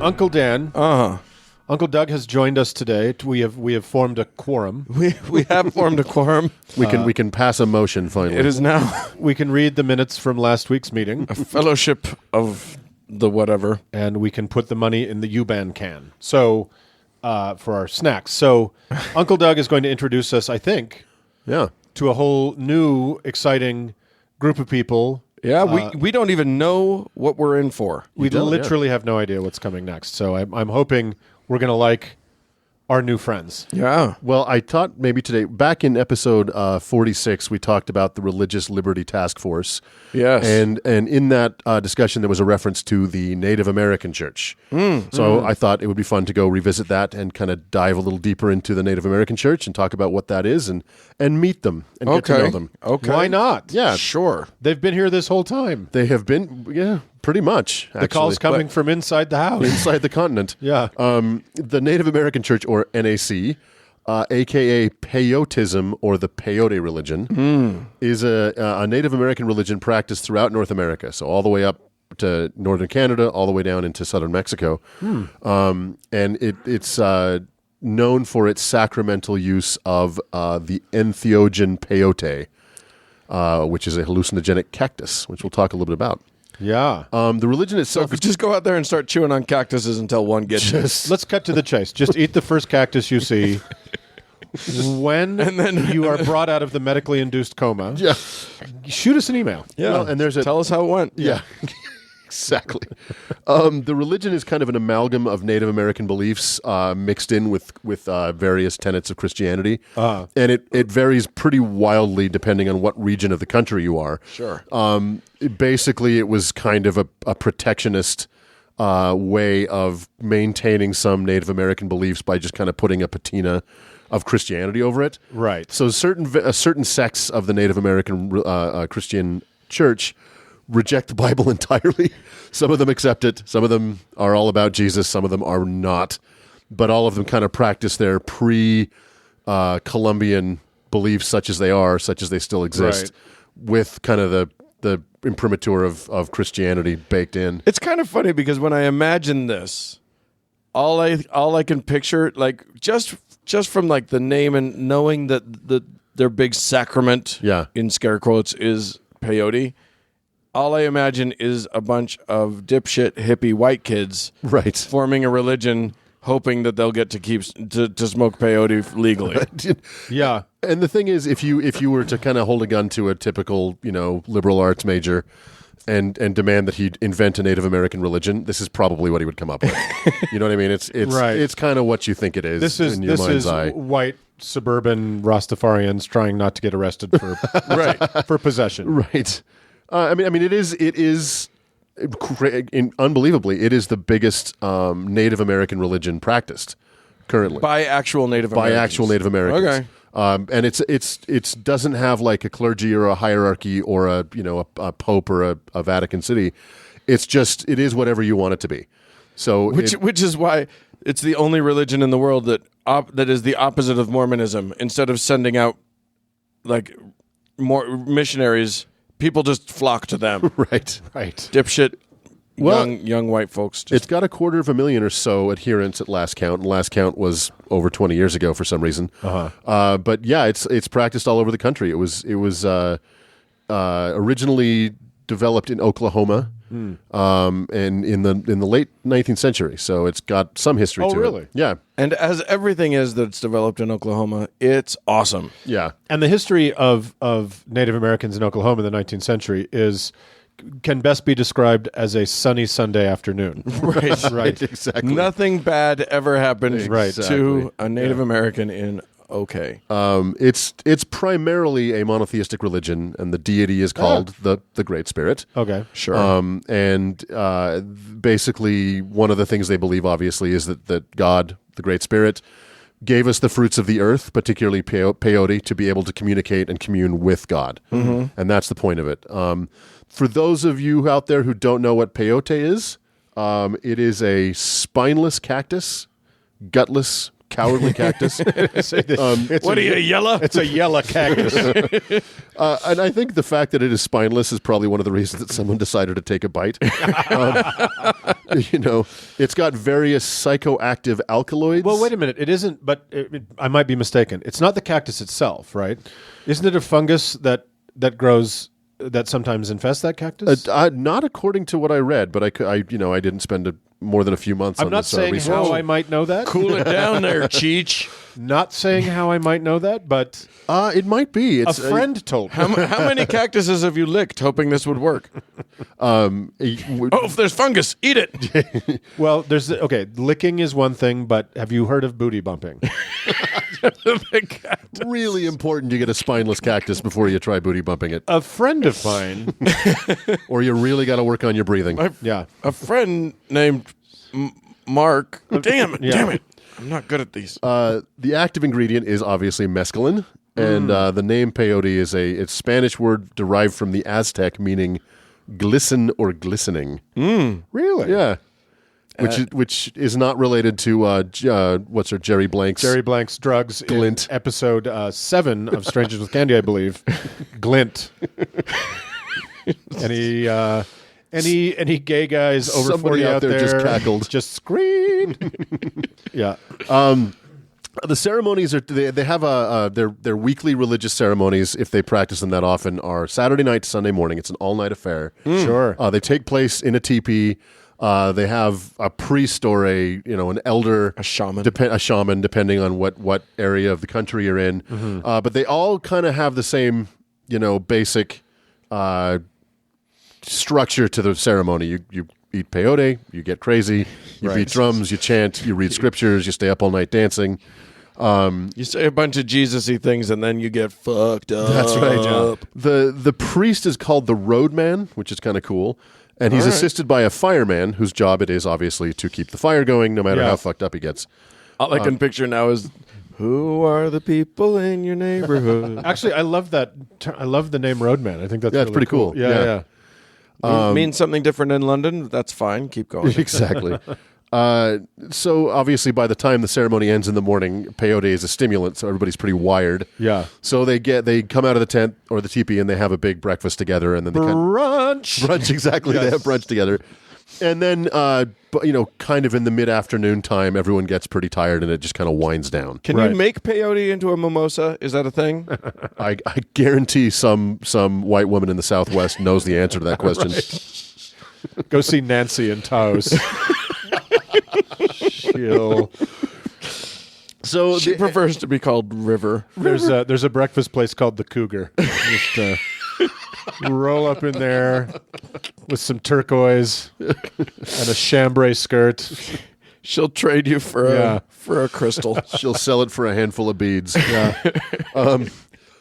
Uncle Dan. Uncle Doug has joined us today. We have formed a quorum. We have formed a quorum. We can pass a motion finally. It is now We can read the minutes from last week's meeting, a fellowship of the whatever. and we can put the money in the U-Bahn can. So, for our snacks. So, Uncle Doug is going to introduce us, I think, Yeah. to a whole new, exciting group of people. Yeah, we don't even know what we're in for. We don't, literally have no idea what's coming next. So, I'm hoping we're going to like our new friends. Yeah. Well, I thought maybe today, back in episode 46, we talked about the Religious Liberty Task Force. Yes. And in that discussion, there was a reference to the Native American Church. So I thought it would be fun to go revisit that and kind of dive a little deeper into the Native American Church and talk about what that is and meet them and get to know them. Okay. Why not? Yeah, Sure. They've been here this whole time. they have been, pretty much. The call's coming from inside the house. inside the continent. Yeah. The Native American Church, or NAC, a.k.a. Peyotism, or the Peyote religion, is a Native American religion practiced throughout North America, so all the way up to northern Canada, all the way down into southern Mexico. And it's known for its sacramental use of the entheogen peyote, which is a hallucinogenic cactus, which we'll talk a little bit about. Yeah. The religion itself is Just go out there and start chewing on cactuses until one gets you. Let's cut to the chase. Just eat the first cactus you see. When you are brought out of the medically induced coma, shoot us an email. Yeah. Well, and there's Tell us how it went. Yeah, exactly. The religion is kind of an amalgam of Native American beliefs mixed in with various tenets of Christianity. And it varies pretty wildly depending on what region of the country you are. Sure. Basically, it was kind of a protectionist way of maintaining some Native American beliefs by just kind of putting a patina of Christianity over it. Right. So certain sects of the Native American Christian church reject the Bible entirely. Some of them accept it. Some of them are all about Jesus. Some of them are not. But all of them kind of practice their pre-Columbian beliefs, such as they still exist, with kind of the imprimatur of Christianity baked in. It's kind of funny because when I imagine this, all I can picture, like just from like the name and knowing that their big sacrament, in scare quotes, is peyote. All I imagine is a bunch of dipshit hippie white kids, forming a religion, hoping that they'll get to smoke peyote legally. Yeah. And the thing is, if you were to kind of hold a gun to a typical, liberal arts major and demand that he invent a Native American religion, this is probably what he would come up with. You know what I mean? It's Right. It's kind of what you think it is. This is in your mind's eye. white suburban Rastafarians trying not to get arrested for for possession. Right. I mean, it is unbelievably, it is the biggest Native American religion practiced currently By actual Native Americans. Okay. And it's doesn't have like a clergy or a hierarchy or a pope or a Vatican City. It is whatever you want it to be. So Which is why it's the only religion in the world that is the opposite of Mormonism. Instead of sending out like more missionaries, people just flock to them. right. Dipshit Well, young white folks. It's got 250,000 or so adherents at last count, and last count was over 20 years ago for some reason. But yeah, it's practiced all over the country. It was originally developed in Oklahoma, and in the late 19th century. So it's got some history to it. Oh, really? Yeah, and as everything is that's developed in Oklahoma, it's awesome. yeah. And the history of Native Americans in Oklahoma in the 19th century can best be described as a sunny Sunday afternoon. Right. Exactly. Nothing bad ever happened Exactly. to a Native American in OK. It's primarily a monotheistic religion, and the deity is called the Great Spirit. Okay. Sure. And basically, one of the things they believe, obviously, is that God, the Great Spirit, gave us the fruits of the earth, particularly peyote, to be able to communicate and commune with God. And that's the point of it. For those of you out there who don't know what peyote is, it is a spineless cactus, gutless cowardly cactus. What are you, yellow? It's a yellow cactus. And I think the fact that it is spineless is probably one of the reasons that someone decided to take a bite. It's got various psychoactive alkaloids. Well, wait a minute. It isn't, but I might be mistaken. It's not the cactus itself, right? Isn't it a fungus that grows that sometimes infests that cactus? Not according to what I read, but I didn't spend more than a few months on I'm not this saying research. how I might know that. Cool it down there, Cheech. Not saying how I might know that, but It might be. a friend told me. How many cactuses have you licked hoping this would work? If there's fungus, eat it. Well, licking is one thing, but have you heard of booty bumping? really important you get a spineless cactus before you try booty bumping it. A friend of mine, Or you really got to work on your breathing. yeah, A friend named Mark. Damn it. I'm not good at these. The active ingredient is obviously mescaline, and the name peyote is it's Spanish word derived from the Aztec meaning glisten or glistening. really, Yeah. Which is not related to Jerry Blank's Jerry Blank's drugs Glint. in episode 7 of Strangers with Candy, I believe. Glint. Any gay guys over Somebody 40 out out there just cackled. just scream. Yeah. The ceremonies they have their weekly religious ceremonies, if they practice them that often, are Saturday night to Sunday morning. It's an all night affair. Sure. They take place in a teepee. They have a priest or an elder, A shaman. a shaman, depending on what area of the country you're in. But they all kind of have the same, basic structure to the ceremony. You eat peyote, you get crazy, you beat drums, you chant, you read scriptures, you stay up all night dancing. You say a bunch of Jesus-y things and then you get fucked up. That's right. Yeah. The priest is called the roadman, which is kind of cool. And he's assisted by a fireman whose job it is, obviously, to keep the fire going no matter how fucked up he gets. All I can picture now is, who are the people in your neighborhood? Actually, I love that. I love the name Roadman. I think that's It's really pretty cool. Yeah. Means something different in London? That's fine. Keep going. Exactly. So obviously, by the time the ceremony ends in the morning, peyote is a stimulant, so everybody's pretty wired. Yeah. So they come out of the tent or the teepee and they have a big breakfast together, and then they brunch. Exactly, they have brunch together, and then kind of in the mid-afternoon time, everyone gets pretty tired and it just kind of winds down. Can you make peyote into a mimosa? Is that a thing? I guarantee some white woman in the Southwest knows the answer to that question. Go see Nancy in Taos. She'll. So She prefers to be called River. There's a breakfast place called the Cougar. Just roll up in there with some turquoise and a chambray skirt. She'll trade you for a crystal. She'll sell it for a handful of beads. Yeah.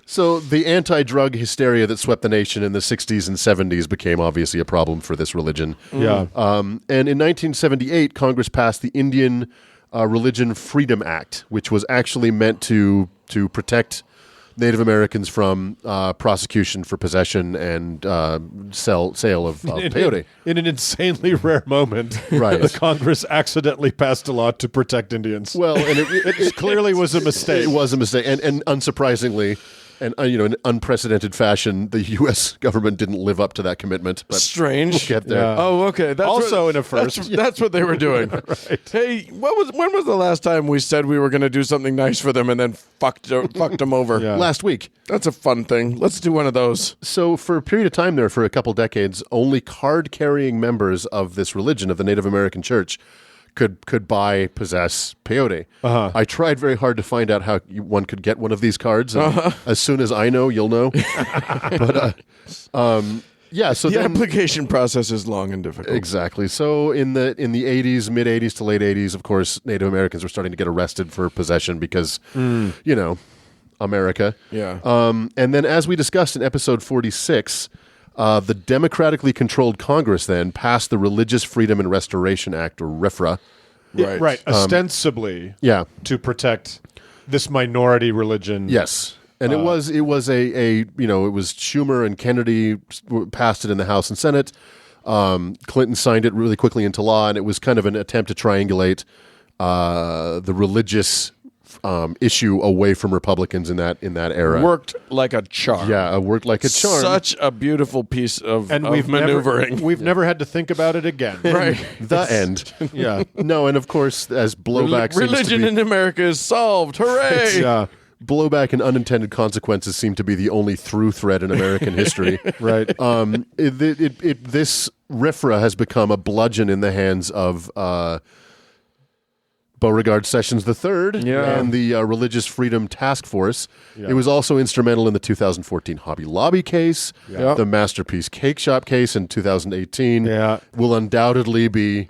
So the anti-drug hysteria that swept the nation in the 60s and 70s became obviously a problem for this religion. Yeah. And in 1978, Congress passed the Indian Religion Freedom Act, which was actually meant to protect Native Americans from prosecution for possession and sale of peyote. In an insanely rare moment, Right. the Congress accidentally passed a law to protect Indians. Well, and it Clearly was a mistake. It was a mistake, and unsurprisingly, and in unprecedented fashion, the U.S. government didn't live up to that commitment. But Strange. we'll get there. Yeah. Oh, okay. That's Also what, in a first. That's what they were doing. Right. Hey, when was the last time we said we were going to do something nice for them and then fucked them over? Yeah. Last week. That's a fun thing. Let's do one of those. So for a period of time there, for a couple decades, only card-carrying members of this religion, of the Native American Church, could possess peyote. I tried very hard to find out how one could get one of these cards. And as soon as I know, you'll know. But yeah, so The then, application process is long and difficult. exactly. So in the 80s, mid 80s to late 80s, of course, Native Americans were starting to get arrested for possession because, America. Yeah. And then, as we discussed in episode 46, the democratically controlled Congress then passed the Religious Freedom and Restoration Act, or RFRA. Right. Ostensibly Yeah. to protect this minority religion. Yes. And it was it was Schumer and Kennedy passed it in the House and Senate. Clinton signed it really quickly into law, and it was kind of an attempt to triangulate the religious issue away from Republicans in that era. Worked like a charm. Yeah, worked like a charm. Such a beautiful piece of we've maneuvering. We've never had to think about it again. Right. The end. Yeah. No, and of course, as blowback seems to Religion be, in America is solved. Hooray! Yeah. blowback and unintended consequences seem to be the only through thread in American history. Right. This RIFRA has become a bludgeon in the hands of Beauregard Sessions III and the Religious Freedom Task Force. Yeah. It was also instrumental in the 2014 Hobby Lobby case, the Masterpiece Cake Shop case in 2018. Yeah. Will undoubtedly be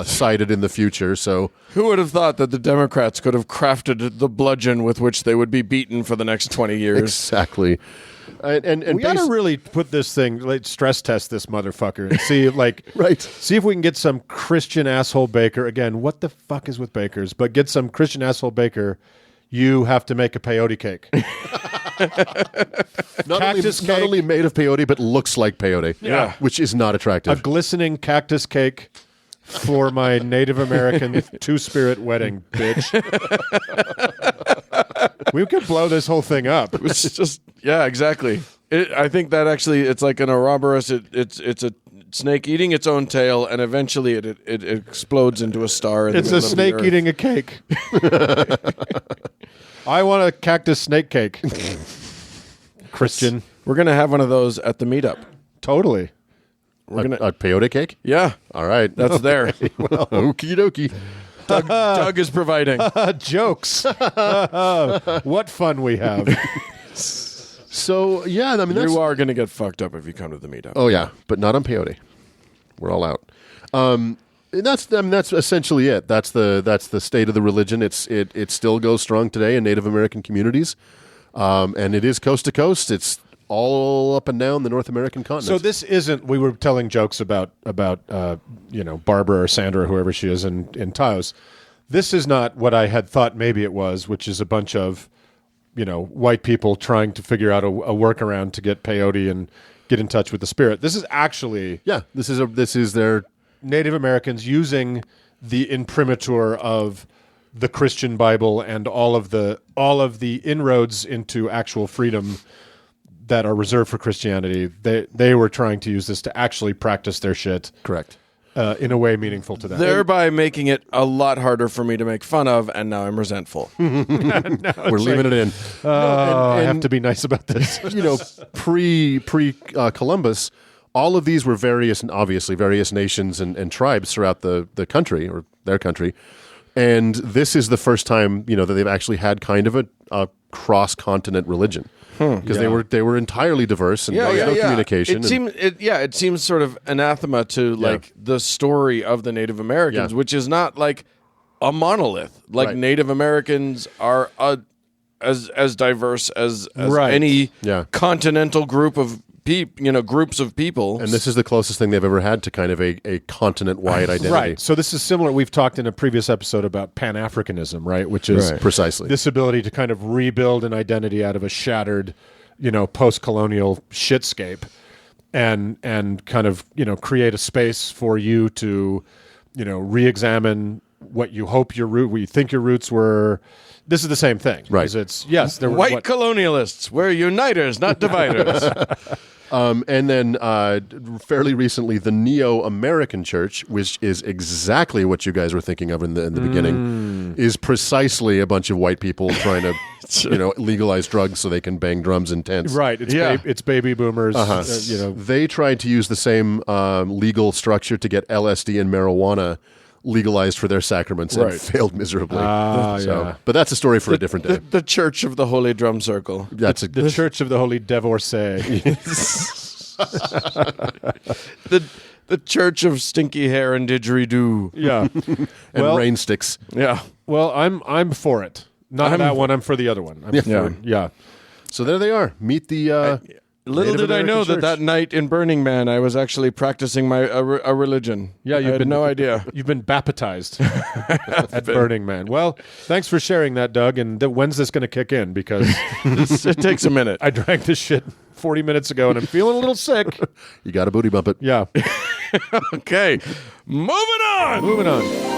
cited in the future. So, who would have thought that the Democrats could have crafted the bludgeon with which they would be beaten for the next 20 years? Exactly. And we got to really put this thing, like, stress test this motherfucker and see, like, see if we can get some Christian asshole baker. Again, what the fuck is with bakers? But get some Christian asshole baker. You have to make a peyote cake. Not only made of peyote, but looks like peyote, which is not attractive. A glistening cactus cake for my Native American two-spirit wedding, bitch. We could blow this whole thing up. It's just, yeah, exactly. I think that actually, it's like an Ouroboros. It's a snake eating its own tail, and eventually it explodes into a star. It's a snake eating a cake. I want a cactus snake cake. Christian. We're going to have one of those at the meetup. Totally. We're gonna a peyote cake? Yeah. All right. That's there. Well, okie dokie. Doug is providing. Jokes. What fun we have. So, yeah, I mean, you are going to get fucked up if you come to the meetup. Oh, yeah, but not on peyote. We're all out. And that's essentially it. That's the state of the religion. It still goes strong today in Native American communities, and it is coast to coast. It's all up and down the North American continent. So this isn't. We were telling jokes about Barbara or Sandra, whoever she is in Taos. This is not what I had thought maybe it was, which is a bunch of white people trying to figure out a workaround to get peyote and get in touch with the spirit. This is actually this is their Native Americans using the imprimatur of the Christian Bible and all of the inroads into actual freedom that are reserved for Christianity. They were trying to use this to actually practice their shit. Correct. In a way meaningful to them. Thereby making it a lot harder for me to make fun of, and now I'm resentful. We're leaving it in. I have to be nice about this. Pre Columbus, all of these were various nations and tribes throughout the country, or their country. And this is the first time, that they've actually had kind of a cross-continent religion. Because they were entirely diverse and there was no communication. It seems sort of anathema to the story of the Native Americans, which is not like a monolith. Like Native Americans are as diverse as any continental group of groups of people. And this is the closest thing they've ever had to kind of a continent-wide identity. Right. So this is similar. We've talked in a previous episode about Pan-Africanism, right? Which is precisely this ability to kind of rebuild an identity out of a shattered, post-colonial shitscape, and kind of create a space for you to, re-examine what you hope what you think your roots were. This is the same thing, right? They're white colonialists. We're uniters, not dividers. And then fairly recently, the Neo-American Church, which is exactly what you guys were thinking of in the beginning, is precisely a bunch of white people trying to legalize drugs so they can bang drums in tents. Right. It's baby boomers. They tried to use the same legal structure to get LSD and marijuana legalized for their sacraments and failed miserably. But that's a story for a different day. The Church of the Holy Drum Circle. That's the Church of the Holy Divorcee. The Church of Stinky Hair and Didgeridoo. Yeah. And rain sticks. Yeah. Well, I'm for it. Not that one. I'm for the other one. So there they are. Meet the. Little Native did I know American that night in Burning Man, I was actually practicing my a religion. Yeah, I had no idea. You've been baptized at Burning Man. Well, thanks for sharing that, Doug. And when's this going to kick in? Because it takes a minute. I drank this shit 40 minutes ago, and I'm feeling a little sick. You got to booty bump it. Yeah. Okay. Moving on.